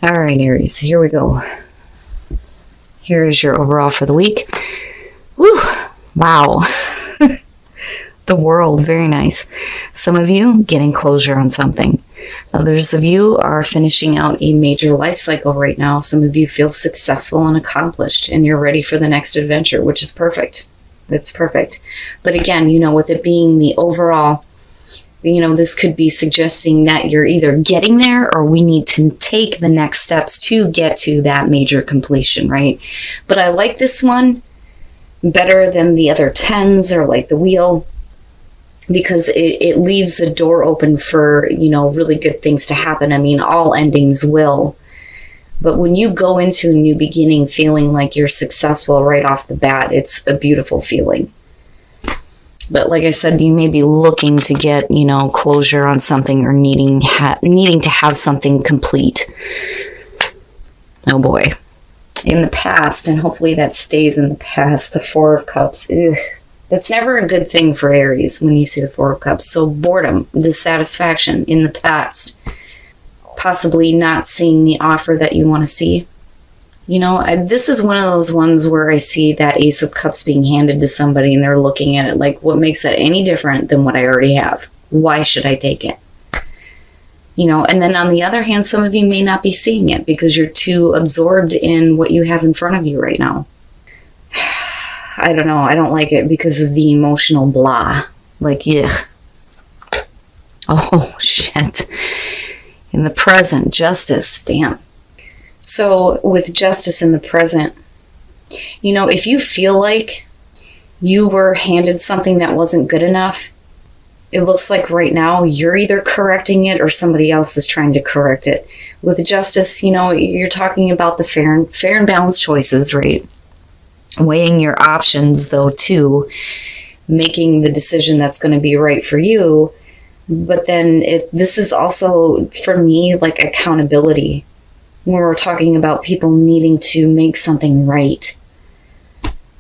All right, Aries, here we go. Here's your overall for the week. Woo! Wow. The world, very nice. Some of you getting closure on something. Others of you are finishing out a major life cycle right now. Some of you feel successful and accomplished, and you're ready for the next adventure, which is perfect. It's perfect. But again, with it being the overall, this could be suggesting that you're either getting there or we need to take the next steps to get to that major completion, right? But I like this one better than the other 10s or like the wheel, because it leaves the door open for, really good things to happen. I mean, all endings will. But when you go into a new beginning feeling like you're successful right off the bat, it's a beautiful feeling. But like I said, you may be looking to get, closure on something or needing to have something complete. Oh boy. In the past, and hopefully that stays in the past, the Four of Cups. Ugh. That's never a good thing for Aries when you see the Four of Cups. So boredom, dissatisfaction in the past, possibly not seeing the offer that you want to see. This is one of those ones where I see that Ace of Cups being handed to somebody and they're looking at it like, what makes that any different than what I already have? Why should I take it? And then on the other hand, some of you may not be seeing it because you're too absorbed in what you have in front of you right now. I don't know. I don't like it because of the emotional blah. Like, ugh. Oh, shit. In the present, justice. Damn. So, with justice in the present, if you feel like you were handed something that wasn't good enough, it looks like right now you're either correcting it or somebody else is trying to correct it. With justice, you're talking about the fair and balanced choices, right? Weighing your options, though, too, making the decision that's going to be right for you. But then this is also, for me, like accountability. When we're talking about people needing to make something right,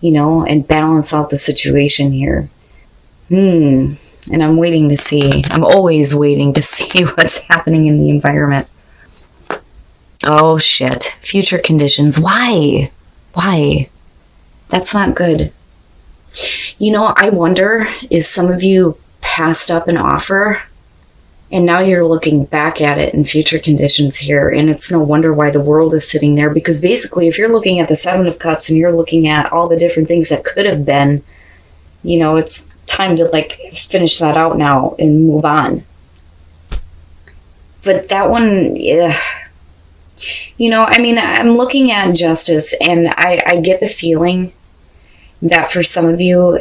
and balance out the situation here. And I'm waiting to see. I'm always waiting to see what's happening in the environment. Oh, shit. Future conditions. Why? That's not good. I wonder if some of you passed up an offer and now you're looking back at it in future conditions here, and it's no wonder why the world is sitting there, because basically if you're looking at the Seven of Cups and you're looking at all the different things that could have been, it's time to finish that out now and move on. But that one, yeah. I'm looking at justice, and I get the feeling that for some of you,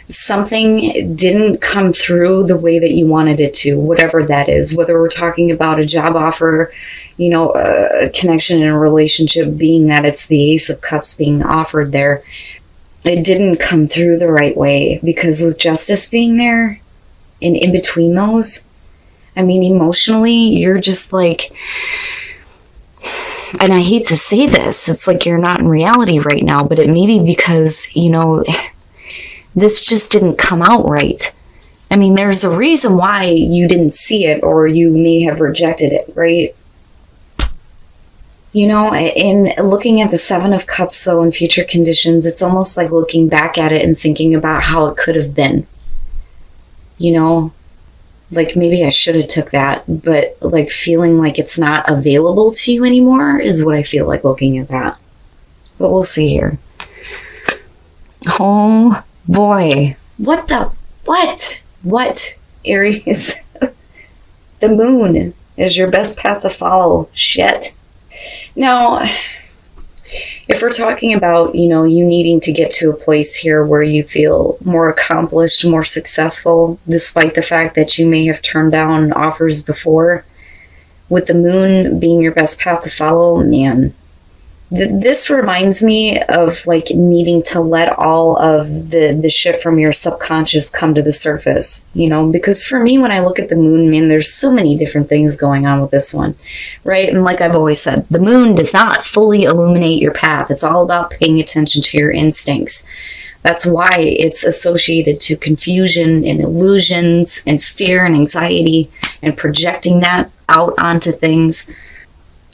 something didn't come through the way that you wanted it to, whatever that is, whether we're talking about a job offer, a connection in a relationship, being that it's the Ace of Cups being offered there. It didn't come through the right way, because with justice being there and in between those, emotionally, you're just like, and I hate to say this, it's like you're not in reality right now, but it may be because, this just didn't come out right. There's a reason why you didn't see it, or you may have rejected it, right? In looking at the Seven of Cups, though, in future conditions, it's almost like looking back at it and thinking about how it could have been. Like maybe I should have took that, but feeling like it's not available to you anymore is what I feel like looking at that. But we'll see here. Oh boy. What? Aries? The moon is your best path to follow. Shit. Now, if we're talking about, you needing to get to a place here where you feel more accomplished, more successful, despite the fact that you may have turned down offers before, with the moon being your best path to follow, man, this reminds me of needing to let all of the shit from your subconscious come to the surface, because for me, when I look at the moon, man, there's so many different things going on with this one, right? And like I've always said, the moon does not fully illuminate your path. It's all about paying attention to your instincts. That's why it's associated to confusion and illusions and fear and anxiety and projecting that out onto things.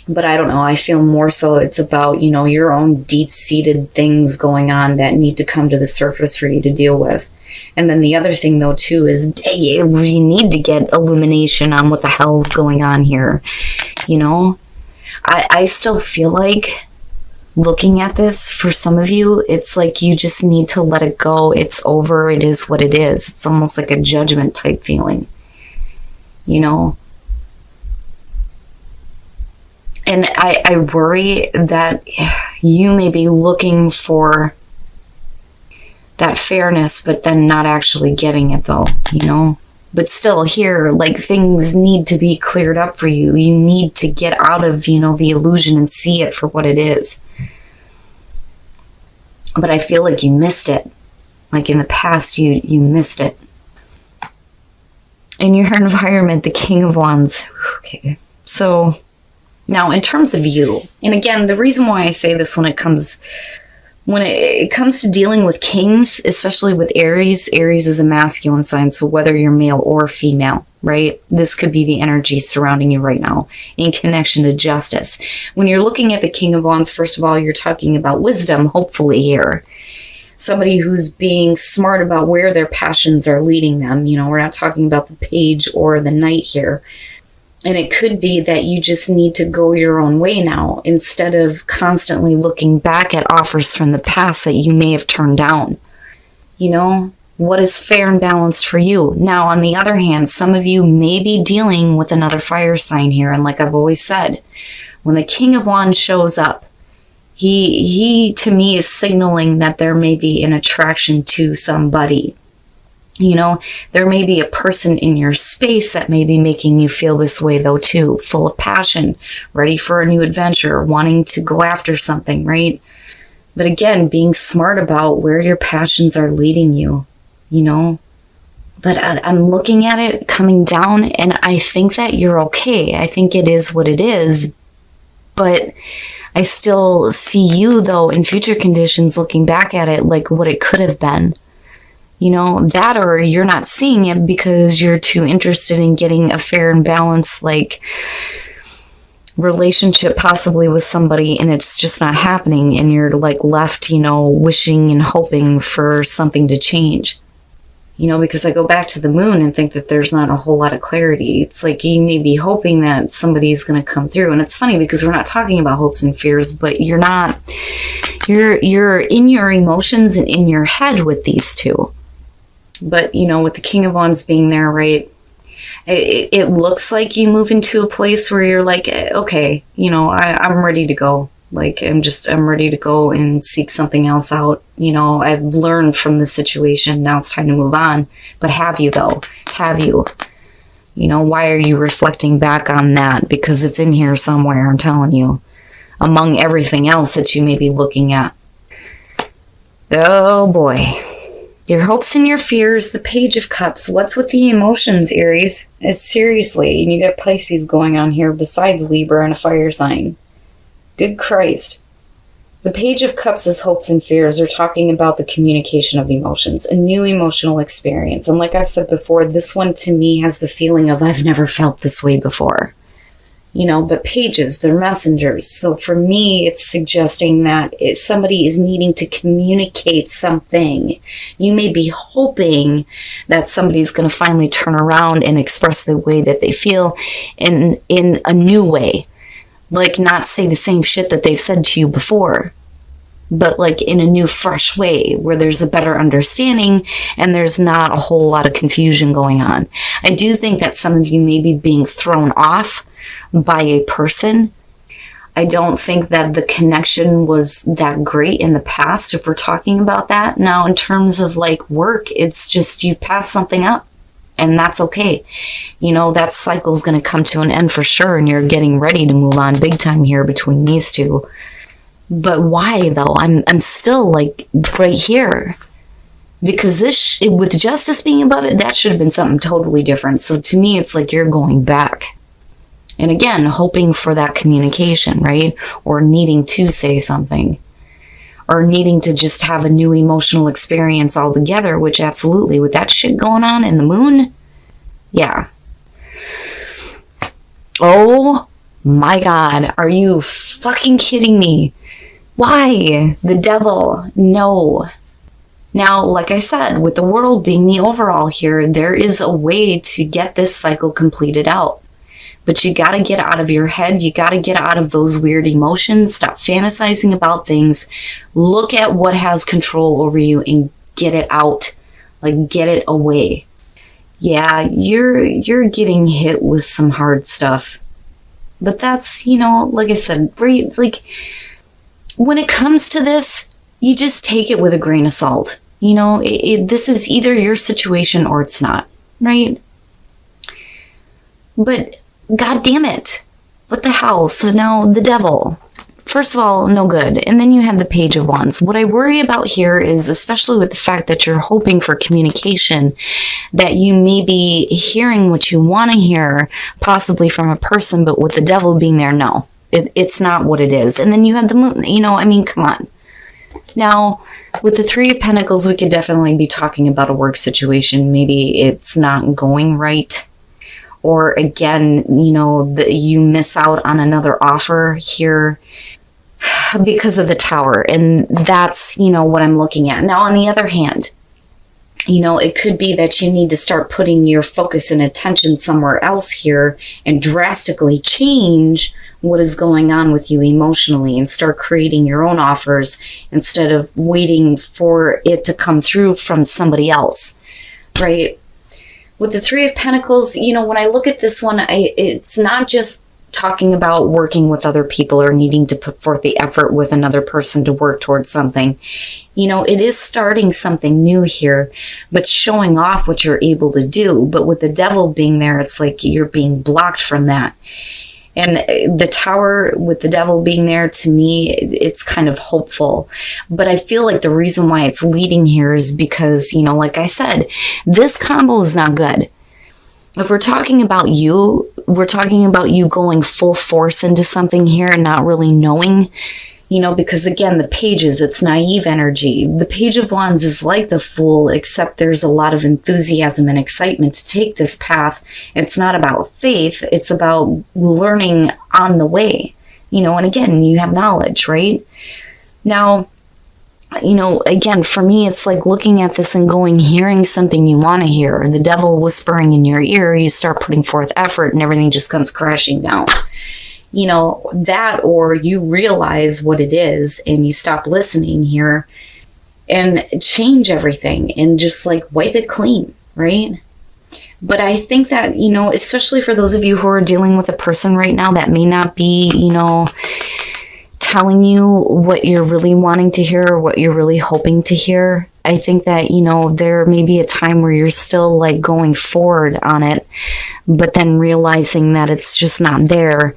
But I don't know. I feel more so it's about, your own deep-seated things going on that need to come to the surface for you to deal with. And then the other thing, though, too, is you need to get illumination on what the hell's going on here. I still feel like looking at this, for some of you, it's like you just need to let it go. It's over. It is what it is. It's almost like a judgment type feeling, And I worry that you may be looking for that fairness, but then not actually getting it, though, But still here, like, things need to be cleared up for you. You need to get out of, the illusion and see it for what it is. But I feel like you missed it. Like in the past, you missed it. In your environment, the King of Wands. Okay, so now in terms of you, and again, the reason why I say this when it comes to dealing with kings, especially with Aries is a masculine sign, so whether you're male or female, right? This could be the energy surrounding you right now in connection to justice. When you're looking at the King of Wands, first of all, you're talking about wisdom, hopefully here. Somebody who's being smart about where their passions are leading them. We're not talking about the Page or the Knight here. And it could be that you just need to go your own way now instead of constantly looking back at offers from the past that you may have turned down. What is fair and balanced for you? Now, on the other hand, some of you may be dealing with another fire sign here. And like I've always said, when the King of Wands shows up, he to me is signaling that there may be an attraction to somebody. There may be a person in your space that may be making you feel this way, though, too. Full of passion, ready for a new adventure, wanting to go after something, right? But again, being smart about where your passions are leading you, But I'm looking at it coming down, and I think that you're okay. I think it is what it is. But I still see you, though, in future conditions, looking back at it like what it could have been. That, or you're not seeing it because you're too interested in getting a fair and balanced, relationship possibly with somebody, and it's just not happening, and you're left, wishing and hoping for something to change. Because I go back to the moon and think that there's not a whole lot of clarity. It's like you may be hoping that somebody's going to come through. And it's funny because we're not talking about hopes and fears, but you're in your emotions and in your head with these two. But, with the King of Wands being there, right, it looks like you move into a place where you're like, okay, I'm ready to go. I'm ready to go and seek something else out. I've learned from the situation. Now it's time to move on. But have you, though? Have you? Why are you reflecting back on that? Because it's in here somewhere, I'm telling you, among everything else that you may be looking at. Oh, boy. Your hopes and your fears, the Page of Cups. What's with the emotions, Aries? Seriously, and you got Pisces going on here besides Libra and a fire sign. Good Christ. The Page of Cups is hopes and fears. They're talking about the communication of emotions, a new emotional experience. And like I've said before, this one to me has the feeling of I've never felt this way before. But pages, they're messengers. So for me, it's suggesting that if somebody is needing to communicate something, you may be hoping that somebody's going to finally turn around and express the way that they feel in a new way. Not say the same shit that they've said to you before, but in a new, fresh way where there's a better understanding and there's not a whole lot of confusion going on. I do think that some of you may be being thrown off by a person. I don't think that the connection was that great in the past, if we're talking about that. Now, in terms of work, it's just you pass something up. And that's okay. That cycle's going to come to an end for sure. And you're getting ready to move on big time here between these two. But why, though? I'm still right here. Because this, with justice being above it, that should have been something totally different. So to me, it's like you're going back. And again, hoping for that communication, right? Or needing to say something. Or needing to just have a new emotional experience altogether, which absolutely, with that shit going on in the moon, yeah. Oh My God, are you fucking kidding me? Why? The devil? No. Now, like I said, with the world being the overall here, there is a way to get this cycle completed out. But you got to get out of your head. You got to get out of those weird emotions. Stop fantasizing about things. Look at what has control over you and get it out. Like, get it away. Yeah, you're getting hit with some hard stuff. But that's, like I said, right? Like, when it comes to this, you just take it with a grain of salt. This is either your situation or it's not, right? But God damn it. What the hell? So now the devil. First of all, no good. And then you have the Page of Wands. What I worry about here is, especially with the fact that you're hoping for communication, that you may be hearing what you want to hear, possibly from a person, but with the devil being there, no. It's not what it is. And then you have the moon. Come on. Now, with the Three of Pentacles, we could definitely be talking about a work situation. Maybe it's not going right. Or again, you miss out on another offer here because of the Tower. And that's, what I'm looking at. Now, on the other hand, it could be that you need to start putting your focus and attention somewhere else here and drastically change what is going on with you emotionally and start creating your own offers instead of waiting for it to come through from somebody else, right? With the Three of Pentacles, when I look at this one, it's not just talking about working with other people or needing to put forth the effort with another person to work towards something. It is starting something new here, but showing off what you're able to do. But with the devil being there, it's like you're being blocked from that. And the Tower with the devil being there, to me, it's kind of hopeful. But I feel like the reason why it's leading here is because, like I said, this combo is not good. If we're talking about you, we're talking about you going full force into something here and not really knowing, because again, the Pages, it's naive energy. The Page of Wands is like the Fool, except there's a lot of enthusiasm and excitement to take this path. It's not about faith. It's about learning on the way, and again, you have knowledge, right? Now, again, for me, it's like looking at this and hearing something you want to hear. The devil whispering in your ear, you start putting forth effort and everything just comes crashing down. That, or you realize what it is and you stop listening here and change everything and just like wipe it clean, right? But I think that, especially for those of you who are dealing with a person right now that may not be, telling you what you're really wanting to hear or what you're really hoping to hear. I think that, there may be a time where you're still like going forward on it, but then realizing that it's just not there.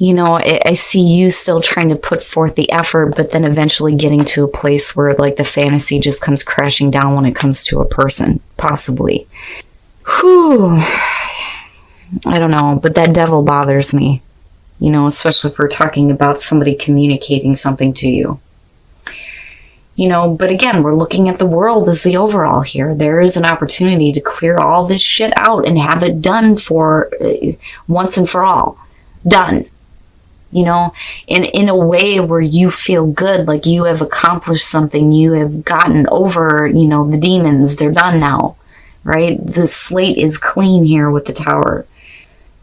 I see you still trying to put forth the effort, but then eventually getting to a place where like the fantasy just comes crashing down when it comes to a person, possibly. Whew. I don't know, but that devil bothers me. Especially if we're talking about somebody communicating something to you. But again, we're looking at the world as the overall here. There is an opportunity to clear all this shit out and have it done for once and for all. Done. In a way where you feel good, like you have accomplished something, you have gotten over, the demons, they're done now, right? The slate is clean here with the Tower.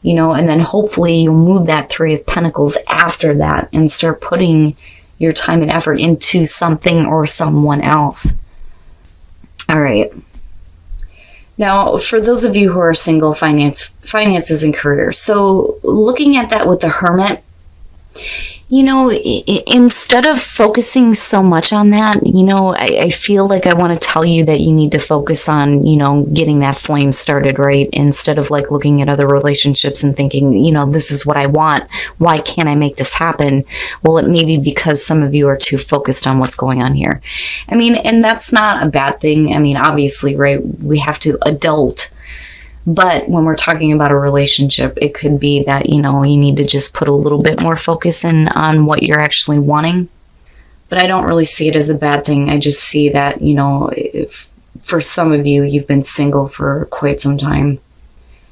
And then hopefully you'll move that Three of Pentacles after that and start putting your time and effort into something or someone else. All right. Now, for those of you who are single, finances and career. So looking at that with the Hermit, instead of focusing so much on that, I feel like I want to tell you that you need to focus on, getting that flame started, right? Instead of like looking at other relationships and thinking, this is what I want. Why can't I make this happen? Well, it may be because some of you are too focused on what's going on here. And that's not a bad thing. Obviously, right? We have to adult. But when we're talking about a relationship, it could be that, you need to just put a little bit more focus in on what you're actually wanting. But I don't really see it as a bad thing. I just see that, if for some of you, you've been single for quite some time.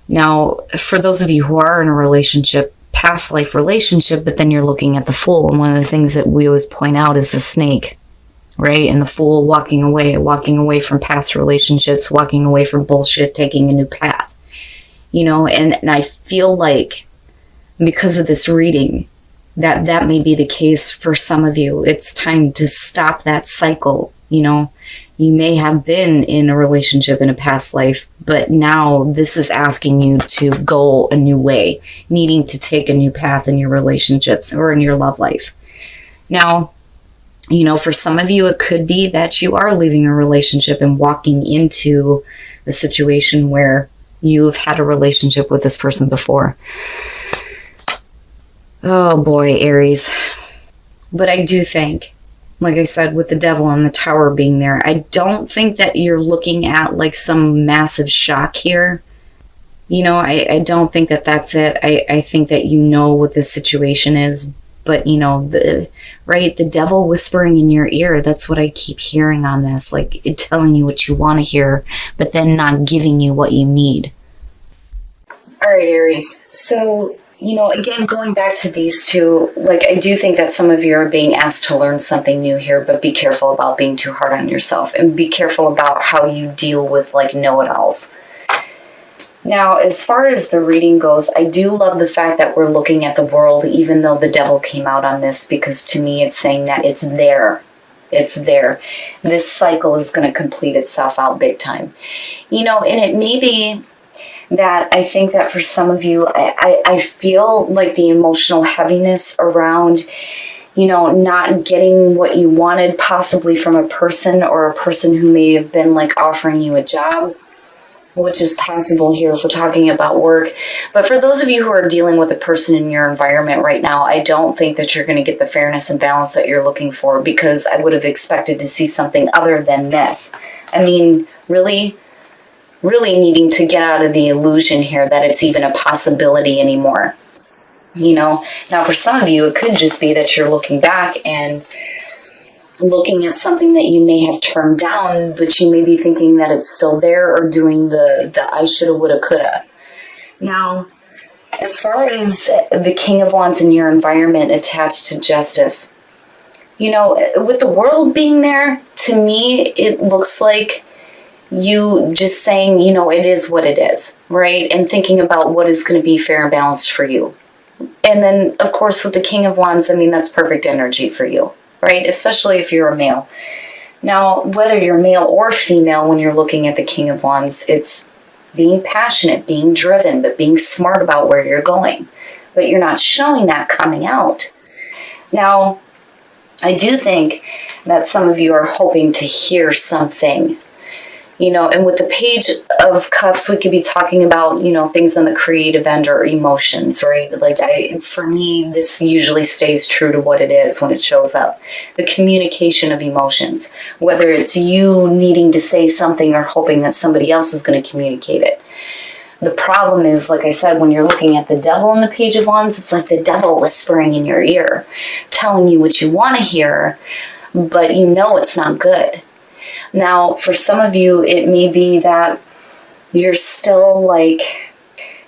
Now, for those of you who are in a relationship, past life relationship, but then you're looking at the Fool. And one of the things that we always point out is the snake, right? And the Fool walking away from past relationships, walking away from bullshit, taking a new path, and I feel like because of this reading, that may be the case for some of you. It's time to stop that cycle. You may have been in a relationship in a past life, but now this is asking you to go a new way, needing to take a new path in your relationships or in your love life. Now, for some of you, it could be that you are leaving a relationship and walking into a situation where you've had a relationship with this person before. Oh boy, Aries. But I do think, like I said, with the Devil and the Tower being there, I don't think that you're looking at like some massive shock here. I don't think that that's it. I think that what the situation is, but the devil whispering in your ear, that's what I keep hearing on this, like it telling you what you want to hear, but then not giving you what you need. All right, Aries. So, again, going back to these two, like I do think that some of you are being asked to learn something new here, but be careful about being too hard on yourself and be careful about how you deal with like know-it-alls. Now, as far as the reading goes, I do love the fact that we're looking at the world, even though the Devil came out on this, because to me it's saying that it's there. It's there. This cycle is going to complete itself out big time. And it may be that I think that for some of you, I feel like the emotional heaviness around, not getting what you wanted possibly from a person, or a person who may have been like offering you a job, which is possible here if we're talking about work. But for those of you who are dealing with a person in your environment right now, I don't think that you're going to get the fairness and balance that you're looking for, because I would have expected to see something other than this. I mean, really needing to get out of the illusion here that it's even a possibility anymore. Now for some of you, it could just be that you're looking back and looking at something that you may have turned down, but you may be thinking that it's still there, or doing the I shoulda, woulda, coulda. Now, as far as the King of Wands in your environment attached to Justice, with the World being there, to me, it looks like you just saying, it is what it is, right? And thinking about what is going to be fair and balanced for you. And then, of course, with the King of Wands, that's perfect energy for you, right? Especially if you're a male. Now, whether you're male or female, when you're looking at the King of Wands, it's being passionate, being driven, but being smart about where you're going. But you're not showing that coming out. Now, I do think that some of you are hoping to hear something. And with the Page of Cups, we could be talking about, things on the creative end or emotions, right? Like for me, this usually stays true to what it is when it shows up. The communication of emotions, whether it's you needing to say something or hoping that somebody else is going to communicate it. The problem is, like I said, when you're looking at the Devil and the Page of Wands, it's like the Devil whispering in your ear, telling you what you want to hear, but it's not good. Now, for some of you, it may be that you're still like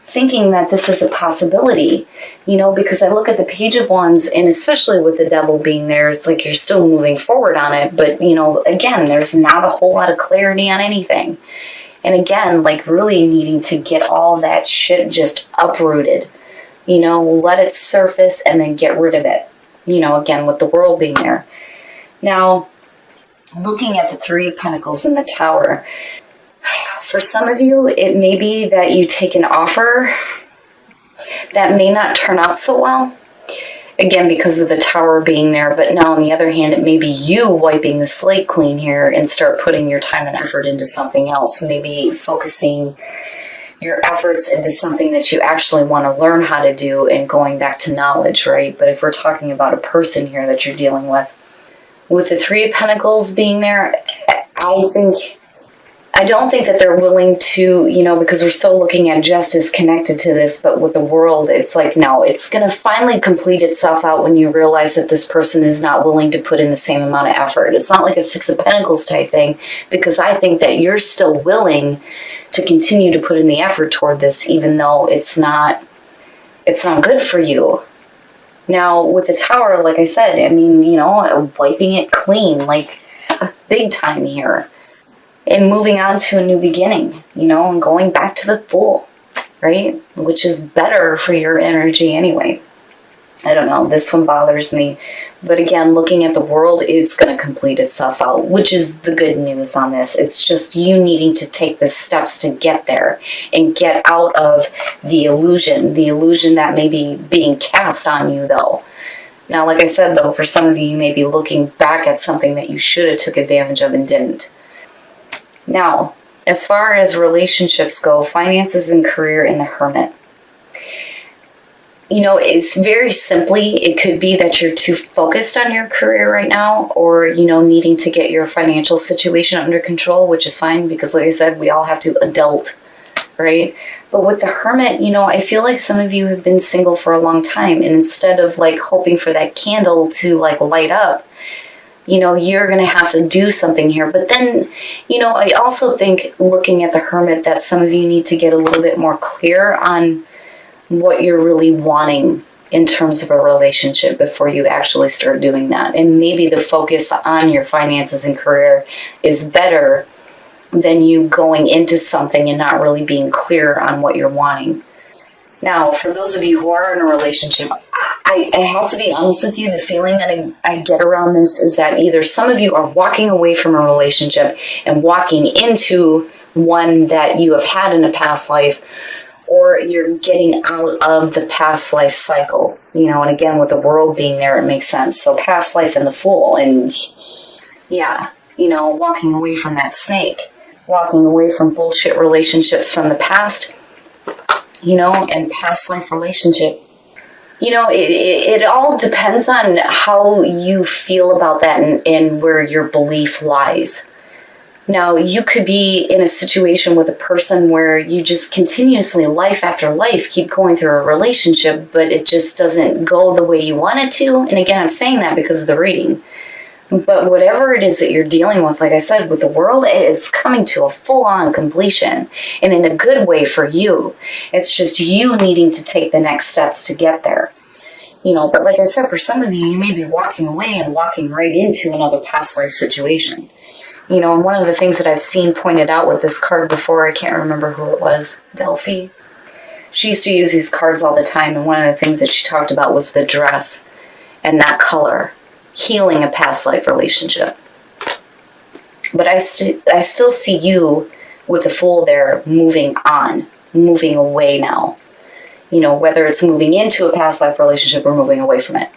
thinking that this is a possibility, because I look at the Page of Wands, and especially with the Devil being there, it's like you're still moving forward on it. But, again, there's not a whole lot of clarity on anything. And again, like really needing to get all that shit just uprooted, let it surface and then get rid of it, again, with the World being there. Now, looking at the Three of Pentacles in the Tower, for some of you, it may be that you take an offer that may not turn out so well. Again, because of the Tower being there. But now, on the other hand, it may be you wiping the slate clean here and start putting your time and effort into something else. Maybe focusing your efforts into something that you actually want to learn how to do and going back to knowledge, right? But if we're talking about a person here that you're dealing with the Three of Pentacles being there, I don't think that they're willing to, because we're still looking at justice connected to this, but with the World, it's like, no, it's going to finally complete itself out when you realize that this person is not willing to put in the same amount of effort. It's not like a Six of Pentacles type thing, because I think that you're still willing to continue to put in the effort toward this, even though it's not it's not good for you. Now, with the Tower, like I said, I mean, wiping it clean, like big time here. And moving on to a new beginning, and going back to the Fool, right? Which is better for your energy anyway. I don't know, this one bothers me. But again, looking at the world, it's going to complete itself out, which is the good news on this. It's just you needing to take the steps to get there and get out of the illusion that may be being cast on you, though. Now, like I said, though, for some of you, you may be looking back at something that you should have took advantage of and didn't. Now, as far as relationships go, finances and career in the Hermit. It's very simply, it could be that you're too focused on your career right now, or, needing to get your financial situation under control, which is fine because, like I said, we all have to adult, right? But with the Hermit, I feel like some of you have been single for a long time, and instead of hoping for that candle to light up, you're going to have to do something here. But then, I also think, looking at the Hermit, that some of you need to get a little bit more clear on what you're really wanting in terms of a relationship before you actually start doing that. And maybe the focus on your finances and career is better than you going into something and not really being clear on what you're wanting. Now, for those of you who are in a relationship, I have to be honest with you, the feeling that I get around this is that either some of you are walking away from a relationship and walking into one that you have had in a past life, or you're getting out of the past life cycle, and again, with the World being there, it makes sense. So past life and the Fool, and walking away from that snake, walking away from bullshit relationships from the past, and past life relationship. It all depends on how you feel about that and where your belief lies. Now, you could be in a situation with a person where you just continuously, life after life, keep going through a relationship, but it just doesn't go the way you want it to. And again, I'm saying that because of the reading. But whatever it is that you're dealing with, like I said, with the World, it's coming to a full-on completion, and in a good way for you. It's just you needing to take the next steps to get there. But like I said, for some of you, you may be walking away and walking right into another past life situation. And one of the things that I've seen pointed out with this card before, I can't remember who it was, Delphi. She used to use these cards all the time, and one of the things that she talked about was the dress and that color, healing a past life relationship. But I still see you with the Fool there moving on, moving away now. Whether it's moving into a past life relationship or moving away from it.